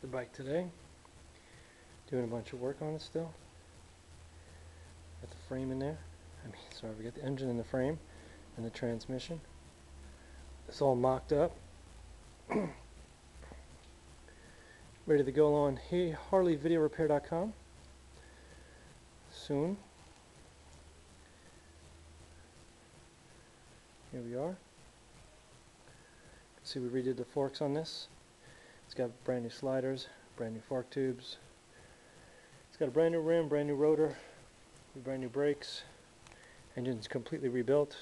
the bike today. Doing a bunch of work on it still. Got the frame in there. We got the engine in the frame and the transmission. It's all mocked up. Ready to go on HarleyVideoRepair.com soon. Here we are. See, we redid the forks on this. It's got brand new sliders, brand new fork tubes. It's got a brand new rim, brand new rotor, brand new brakes. Engine's completely rebuilt,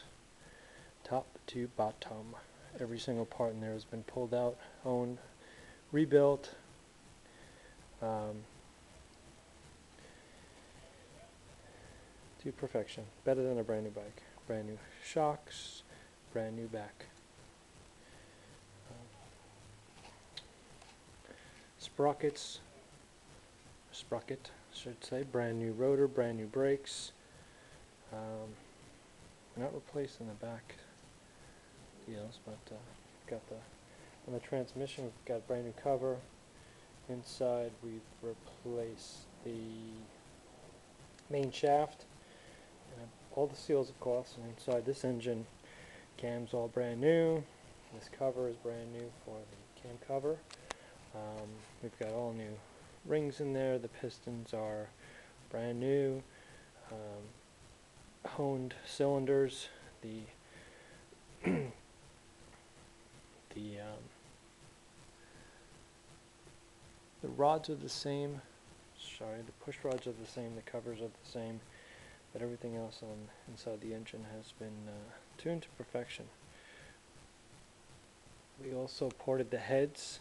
top to bottom. Every single part in there has been pulled out, owned, rebuilt. To perfection. Better than a brand new bike. Brand new shocks, brand new back. Sprocket, I should say. Brand new rotor, brand new brakes. We're not replacing the back deals, but got on the transmission, we've got a brand new cover. Inside, we've replaced the main shaft and all the seals, of course. And inside this engine, cam's all brand new. This cover is brand new for the cam cover. We've got all new rings in there. The pistons are brand new. Honed cylinders. The rods are the same. Sorry, the push rods are the same. The covers are the same. But everything else on inside the engine has been tuned to perfection. We also ported the heads